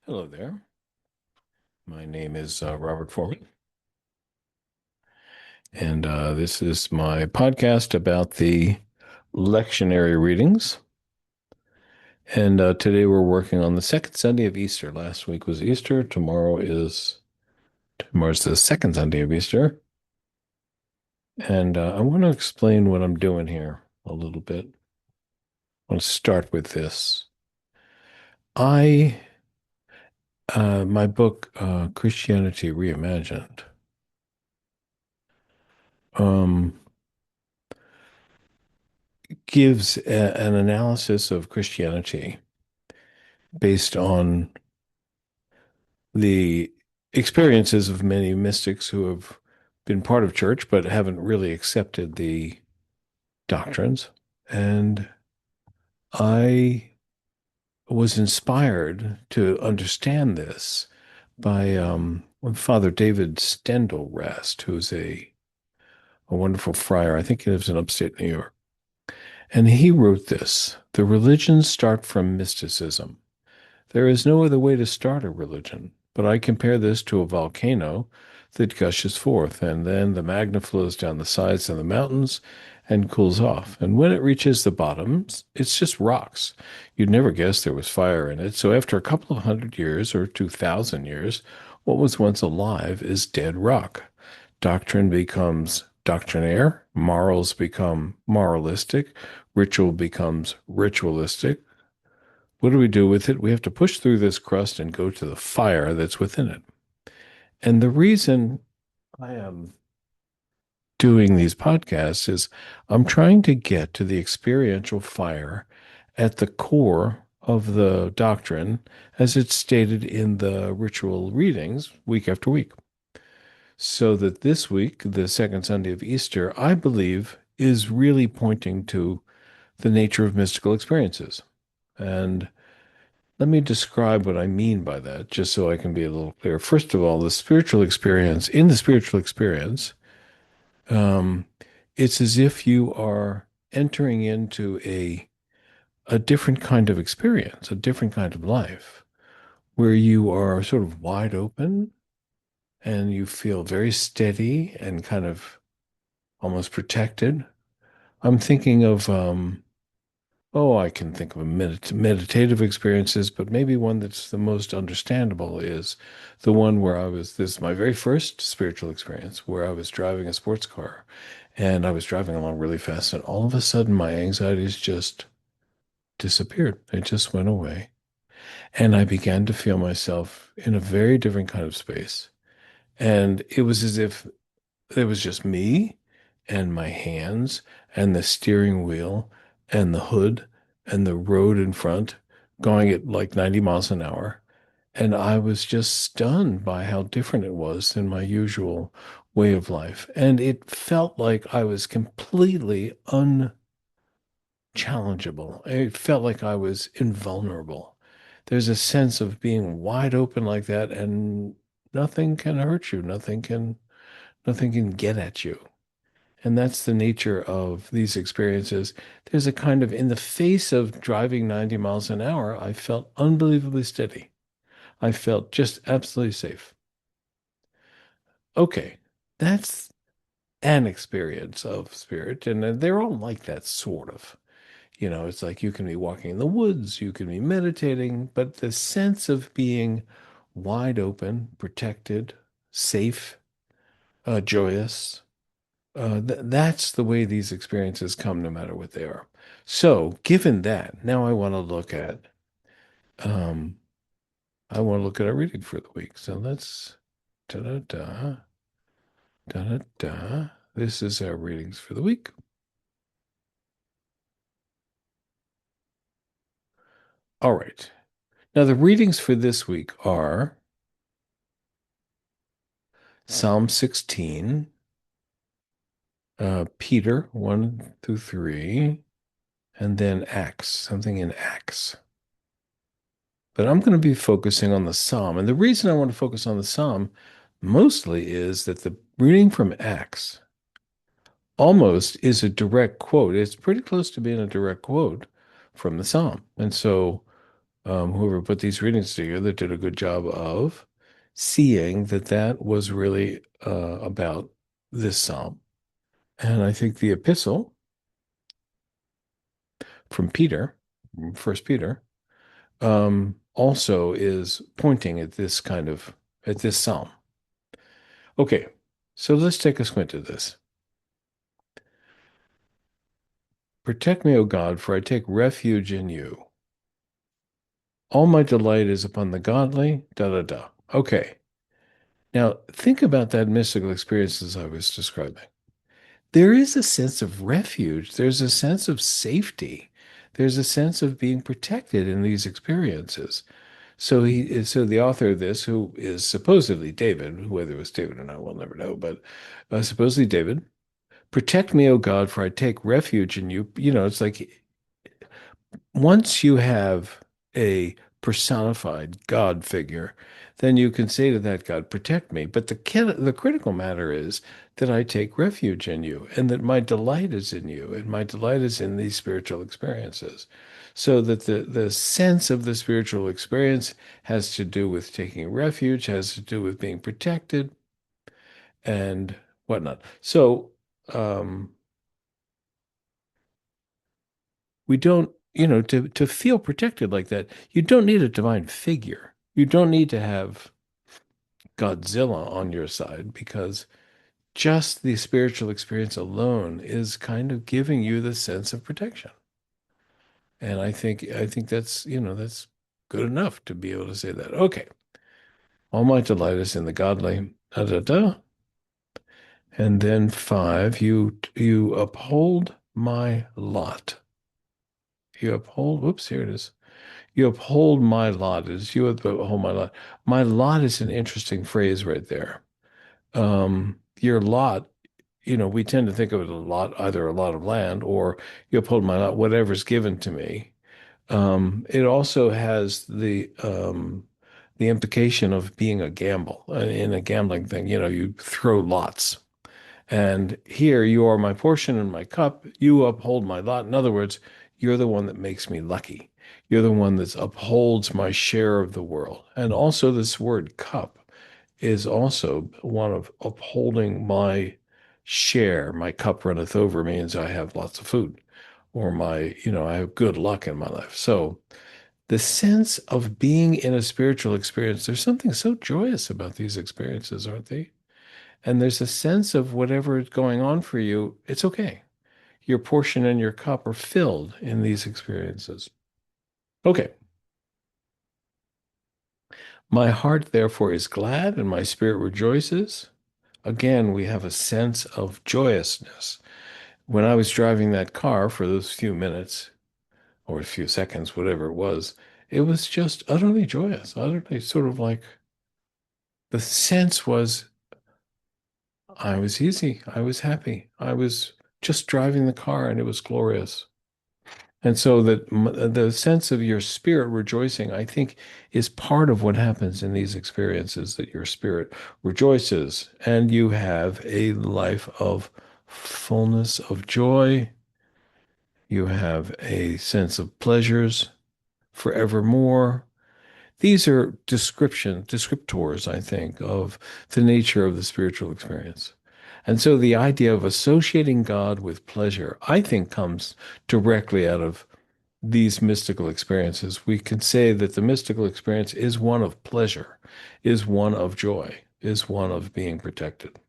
Hello there. My name is Robert Foreman, and this is my podcast about the lectionary readings. And today we're working on the second Sunday of Easter. Last week was Easter. Tomorrow's the second Sunday of Easter, and I want to explain what I'm doing here a little bit. I want to start with this. I My book Christianity Reimagined. Um, gives an analysis of Christianity based on the experiences of many mystics who have been part of church but haven't really accepted the doctrines. And I was inspired to understand this by Father David Steindl-Rast, who's a wonderful friar. I think he lives in upstate New York. And he wrote this: the religions start from mysticism. There is no other way to start a religion, but I compare this to a volcano that gushes forth, and then the magma flows down the sides of the mountains and cools off. And when it reaches the bottoms, it's just rocks. You'd never guess there was fire in it. So after a couple of 100 years or 2,000 years, what was once alive is dead rock. Doctrine becomes doctrinaire, morals become moralistic, ritual becomes ritualistic. What do we do with it? We have to push through this crust and go to the fire that's within it. And the reason I am doing these podcasts is I'm trying to get to the experiential fire at the core of the doctrine as it's stated in the ritual readings week after week. So that this week, the second Sunday of Easter, I believe is really pointing to the nature of mystical experiences. And let me describe what I mean by that, just so I can be a little clear. First of all, in the spiritual experience, um, it's as if you are entering into a different kind of experience, a different kind of life, where you are sort of wide open and you feel very steady and kind of almost protected. I'm thinking of Oh, I can think of meditative experiences, but maybe one that's the most understandable is the one where this is my very first spiritual experience, where I was driving a sports car and I was driving along really fast, and all of a sudden my anxieties just disappeared. They just went away. And I began to feel myself in a very different kind of space. And it was as if it was just me and my hands and the steering wheel and the hood and the road in front going at like 90 miles an hour. And I was just stunned by how different it was than my usual way of life. And it felt like I was completely unchallengeable. It felt like I was invulnerable. There's a sense of being wide open like that, and nothing can hurt you. Nothing can get at you. And that's the nature of these experiences. There's a kind of, in the face of driving 90 miles an hour, I felt unbelievably steady. I felt just absolutely safe. Okay, that's an experience of spirit, and they're all like that, sort of. It's like you can be walking in the woods, you can be meditating, but the sense of being wide open, protected, safe, joyous, that's the way these experiences come, no matter what they are. So, given that, now um, I want to look at our reading for the week. So let's da da da da da da. This is our readings for the week. All right. Now the readings for this week are Psalm 16, Peter 1 through 3, and then Acts, something in Acts. But I'm going to be focusing on the Psalm. And the reason I want to focus on the Psalm mostly is that the reading from Acts almost is a direct quote. It's pretty close to being a direct quote from the Psalm. And so whoever put these readings together did a good job of seeing that that was really about this psalm. And I think the epistle from Peter, First Peter, also is pointing at this kind of at this psalm. Okay, so let's take a squint at this. Protect me, O God, for I take refuge in you. All my delight is upon the godly, da da da. Okay, now think about that mystical experience as I was describing. There is a sense of refuge, there's a sense of safety, there's a sense of being protected in these experiences. So the author of this, who is supposedly David, whether it was David or not, we'll never know, but supposedly David, protect me, O God, for I take refuge in you. You know, it's like once you have a personified God figure, then you can say to that God, protect me. But the critical matter is that I take refuge in you and that my delight is in you and my delight is in these spiritual experiences. So that the sense of the spiritual experience has to do with taking refuge, has to do with being protected and whatnot. So, um, we don't, to feel protected like that, you don't need a divine figure. You don't need to have Godzilla on your side because just the spiritual experience alone is kind of giving you the sense of protection. And I think that's, that's good enough to be able to say that. Okay. All my delight is in the godly. Da, da, da. And then five, you uphold my lot. You uphold, whoops, here it is. You uphold my lot as you uphold my lot. My lot is an interesting phrase right there. Your lot, we tend to think of it a lot, either a lot of land or you uphold my lot, whatever's given to me. It also has the implication of being a gamble in a gambling thing. You throw lots. And here you are my portion and my cup. You uphold my lot. In other words, you're the one that makes me lucky. You're the one that upholds my share of the world. And also, this word cup is also one of upholding my share. My cup runneth over means I have lots of food, or I have good luck in my life. So, the sense of being in a spiritual experience, there's something so joyous about these experiences, aren't they? And there's a sense of whatever is going on for you, it's okay. Your portion and your cup are filled in these experiences. Okay. My heart, therefore, is glad and my spirit rejoices. Again, we have a sense of joyousness. When I was driving that car for those few minutes or a few seconds, whatever it was just utterly joyous, utterly sort of like the sense was I was easy. I was happy. I was just driving the car and it was glorious. And so that the sense of your spirit rejoicing, I think, is part of what happens in these experiences, that your spirit rejoices and you have a life of fullness of joy. You have a sense of pleasures forevermore. These are descriptors, I think, of the nature of the spiritual experience. And so the idea of associating God with pleasure, I think, comes directly out of these mystical experiences. We can say that the mystical experience is one of pleasure, is one of joy, is one of being protected.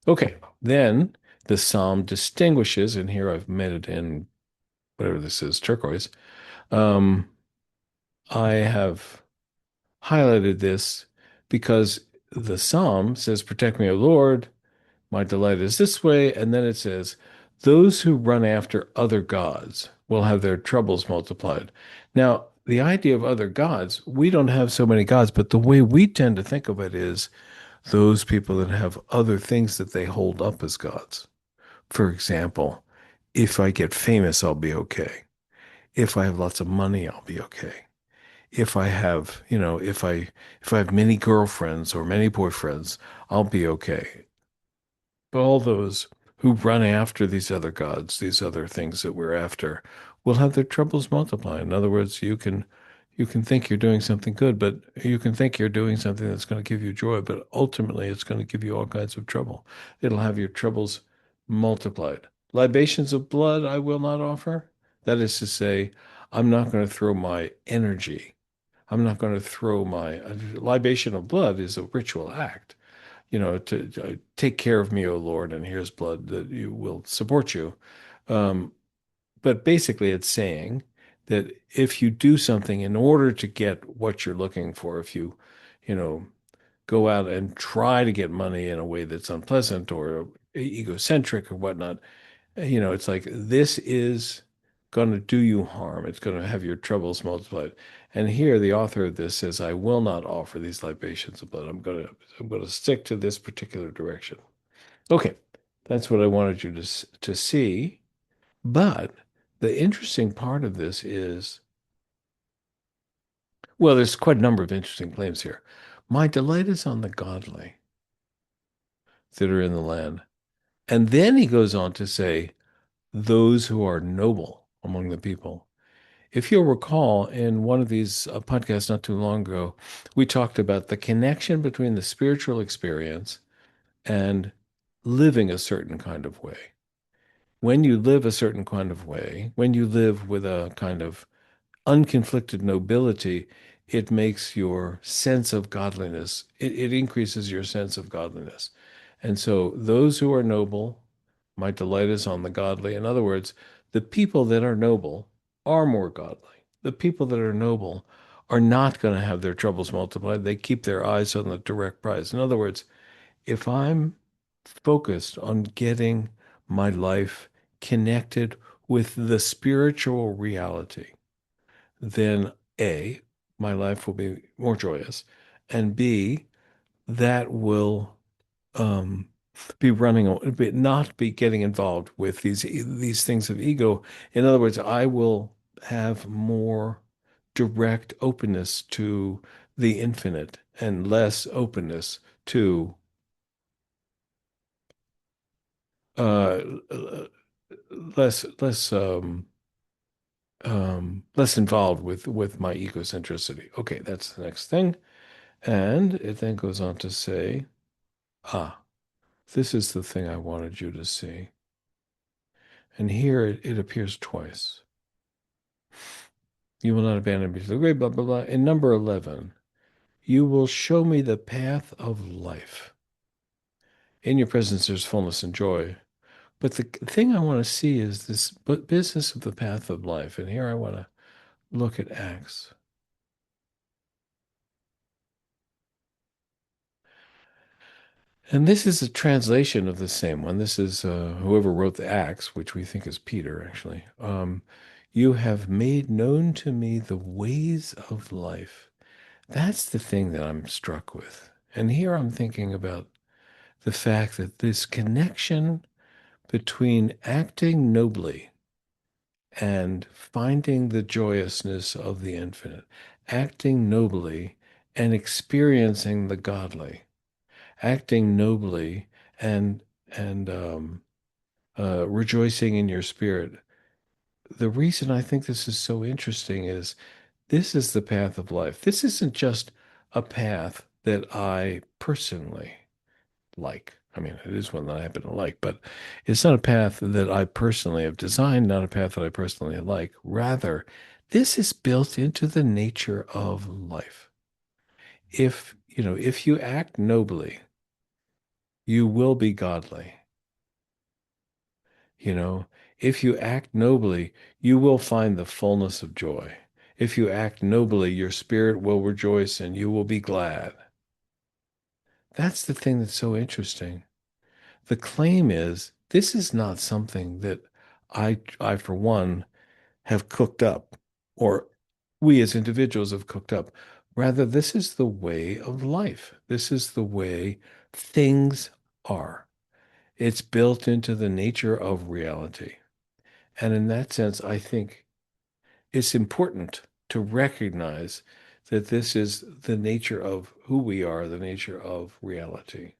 Okay, then the psalm distinguishes, and here I've made it in whatever this is, turquoise. Um, I have highlighted this because the psalm says, protect me, O Lord, my delight is this way. And then it says, those who run after other gods will have their troubles multiplied. Now, the idea of other gods, we don't have so many gods, but the way we tend to think of it is those people that have other things that they hold up as gods. For example, if I get famous, I'll be okay. If I have lots of money, I'll be okay. If I have, if I have many girlfriends or many boyfriends, I'll be okay. But all those who run after these other gods, these other things that we're after, will have their troubles multiply. In other words, You can think you're doing something good, but you can think you're doing something that's going to give you joy, but ultimately it's going to give you all kinds of trouble. It'll have your troubles multiplied. Libations of blood I will not offer. That is to say, I'm not going to throw my energy. I'm not going to throw my libation of blood is a ritual act, to take care of me, O Lord, and here's blood that you will support you. Um, but basically, it's saying that if you do something in order to get what you're looking for, if you know, go out and try to get money in a way that's unpleasant or egocentric or whatnot, it's like this is going to do you harm. It's going to have your troubles multiplied. And here, the author of this says, "I will not offer these libations of blood. I'm going to stick to this particular direction." Okay, that's what I wanted you to see. But the interesting part of this is, well, there's quite a number of interesting claims here. My delight is on the godly that are in the land. And then he goes on to say, those who are noble among the people. If you'll recall, in one of these podcasts not too long ago, we talked about the connection between the spiritual experience and living a certain kind of way. When you live a certain kind of way, when you live with a kind of unconflicted nobility, it makes your sense of godliness, it increases your sense of godliness. And so those who are noble, my delight is on the godly. In other words, the people that are noble are more godly. The people that are noble are not going to have their troubles multiplied. They keep their eyes on the direct prize. In other words, if I'm focused on getting my life connected with the spiritual reality, then A, my life will be more joyous, and B, that will um, be not be getting involved with these things of ego. In other words, I will have more direct openness to the infinite and less openness to uh, less involved with my egocentricity. Okay, that's the next thing. And it then goes on to say, ah, this is the thing I wanted you to see. And here it appears twice. You will not abandon me to the grave, blah, blah, blah. In number 11, you will show me the path of life. In your presence, there's fullness and joy. But the thing I want to see is this business of the path of life. And here I want to look at Acts. And this is a translation of the same one. This is whoever wrote the Acts, which we think is Peter, actually. You have made known to me the ways of life. That's the thing that I'm struck with. And here I'm thinking about the fact that this connection between acting nobly and finding the joyousness of the infinite, acting nobly and experiencing the godly, acting nobly and and rejoicing in your spirit. The reason I think this is so interesting is this is the path of life. This isn't just a path that I personally like. I mean, it is one that I happen to like, but it's not a path that I personally have designed, not a path that I personally like. Rather, this is built into the nature of life. If you act nobly, you will be godly. You know, if you act nobly, you will find the fullness of joy. If you act nobly, your spirit will rejoice and you will be glad. That's the thing that's so interesting. The claim is this is not something that I for one have cooked up or we as individuals have cooked up. Rather, this is the way of life. This is the way things are. It's built into the nature of reality. And in that sense, I think it's important to recognize that this is the nature of who we are, the nature of reality.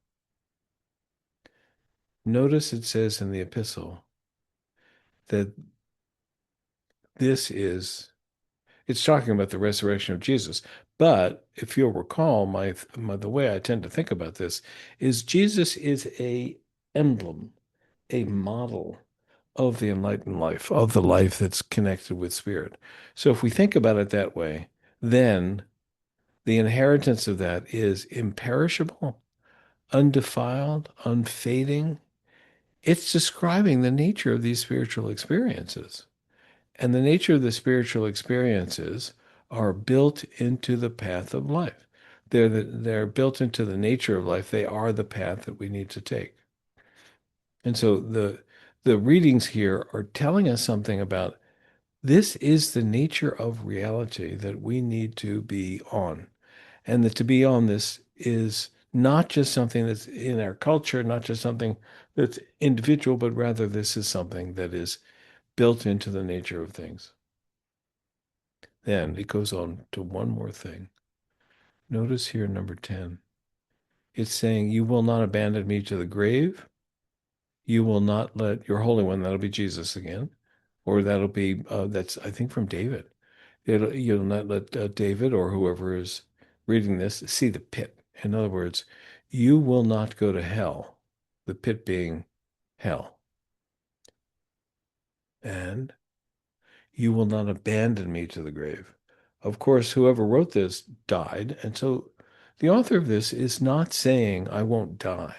Notice it says in the epistle that this is It's talking about the resurrection of Jesus. But if you'll recall, the way I tend to think about this is Jesus is a emblem, a model of the enlightened life, of the life that's connected with spirit. So if we think about it that way, then the inheritance of that is imperishable, undefiled, unfading. It's describing the nature of these spiritual experiences. And the nature of the spiritual experiences are built into the path of life. They're built into the nature of life. They are the path that we need to take. And so the readings here are telling us something about this is the nature of reality that we need to be on. And that to be on this is not just something that's in our culture, not just something that's individual, but rather this is something that is built into the nature of things. Then it goes on to one more thing. Notice here, number 10. It's saying, you will not abandon me to the grave. You will not let your Holy One, that'll be Jesus again, or that'll be, that's, I think, from David. You'll not let David or whoever is reading this see the pit. In other words, you will not go to hell, the pit being hell. And you will not abandon me to the grave. Of course, whoever wrote this died. And so the author of this is not saying, I won't die.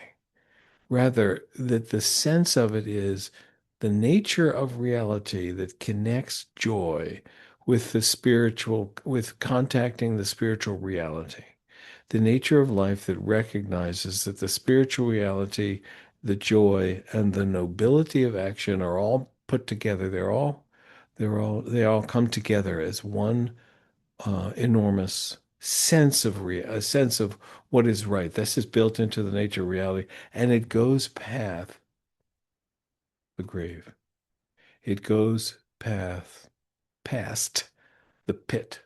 Rather, that the sense of it is the nature of reality that connects joy with the spiritual, with contacting the spiritual reality. The nature of life that recognizes that the spiritual reality, the joy, and the nobility of action are all put together. They all come together as one enormous a sense of what is right. This is built into the nature of reality, and it goes the grave. It goes past the pit.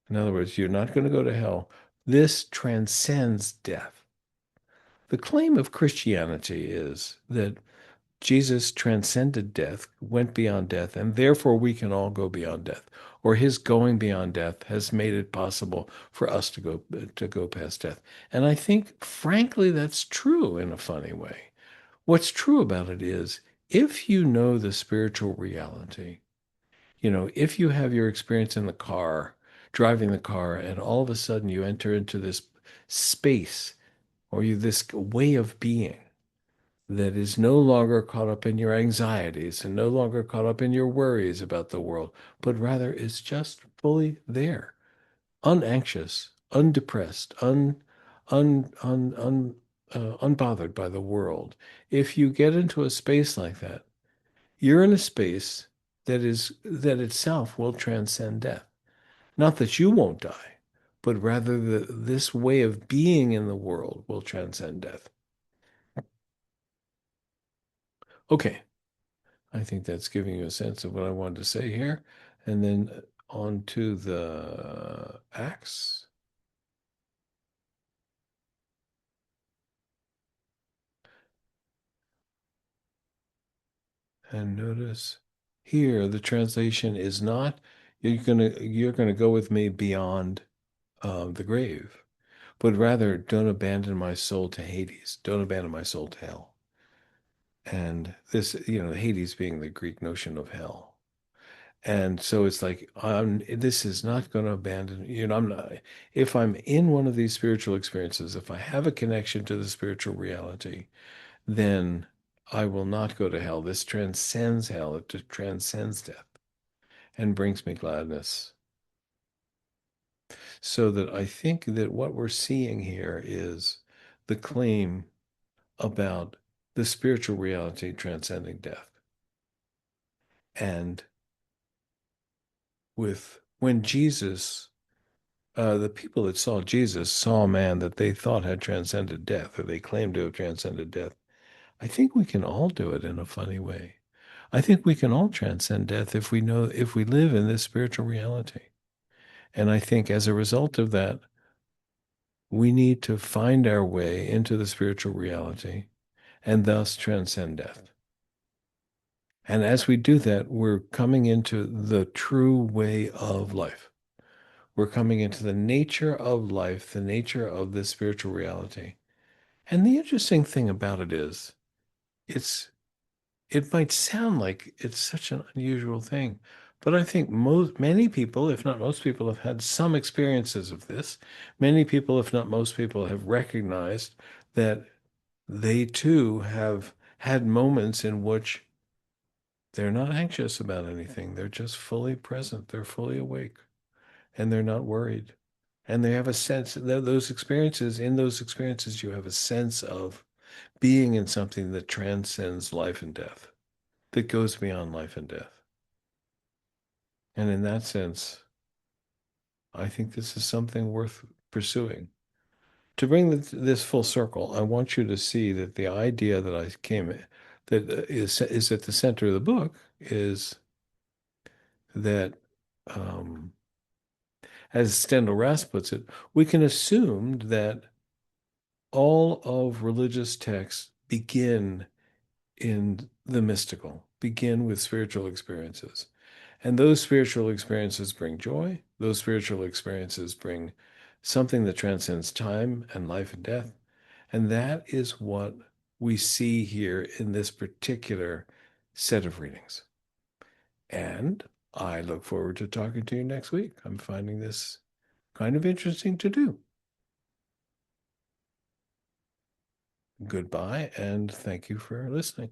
In other words, you're not going to go to hell. This transcends death. The claim of Christianity is that Jesus transcended death, went beyond death, and therefore we can all go beyond death. Or his going beyond death has made it possible for us to go past death. And I think, frankly, that's true in a funny way. What's true about it is if you know the spiritual reality, if you have your experience in the car, driving the car, and all of a sudden you enter into this space or this way of being that is no longer caught up in your anxieties and no longer caught up in your worries about the world, but rather is just fully there, unanxious, undepressed, unbothered by the world. If you get into a space like that, you're in a space that itself will transcend death. Not that you won't die, but rather that this way of being in the world will transcend death. Okay, I think that's giving you a sense of what I wanted to say here. And then on to the Acts. And notice here the translation is not you're gonna go with me beyond the grave, but rather don't abandon my soul to Hades. Don't abandon my soul to hell. And this, Hades being the Greek notion of hell. And so it's like, this is not going to abandon, I'm not, if I'm in one of these spiritual experiences, if I have a connection to the spiritual reality, then I will not go to hell. This transcends hell. It transcends death and brings me gladness. So that I think that what we're seeing here is the claim about the spiritual reality transcending death. And when Jesus, the people that saw Jesus saw a man that they thought had transcended death, or they claimed to have transcended death. I think we can all do it in a funny way. I think we can all transcend death if we live in this spiritual reality. And I think as a result of that, we need to find our way into the spiritual reality and thus transcend death. And as we do that, we're coming into the true way of life. We're coming into the nature of life, the nature of this spiritual reality. And the interesting thing about it is, it's it might sound like it's such an unusual thing, but I think many people, if not most people, have had some experiences of this. Many people, if not most people, have recognized that they too have had moments in which they're not anxious about anything. They're just fully present. They're fully awake and they're not worried. And they have a sense that in those experiences, you have a sense of being in something that transcends life and death, that goes beyond life and death. And in that sense, I think this is something worth pursuing. To bring this full circle, I want you to see that the idea that is at the center of the book is that, um, as Stendhal Rast puts it, we can assume that all of religious texts begin in the mystical, begin with spiritual experiences. And those spiritual experiences bring joy. Those spiritual experiences bring something that transcends time and life and death. And that is what we see here in this particular set of readings. And I look forward to talking to you next week. I'm finding this kind of interesting to do. Goodbye, and thank you for listening.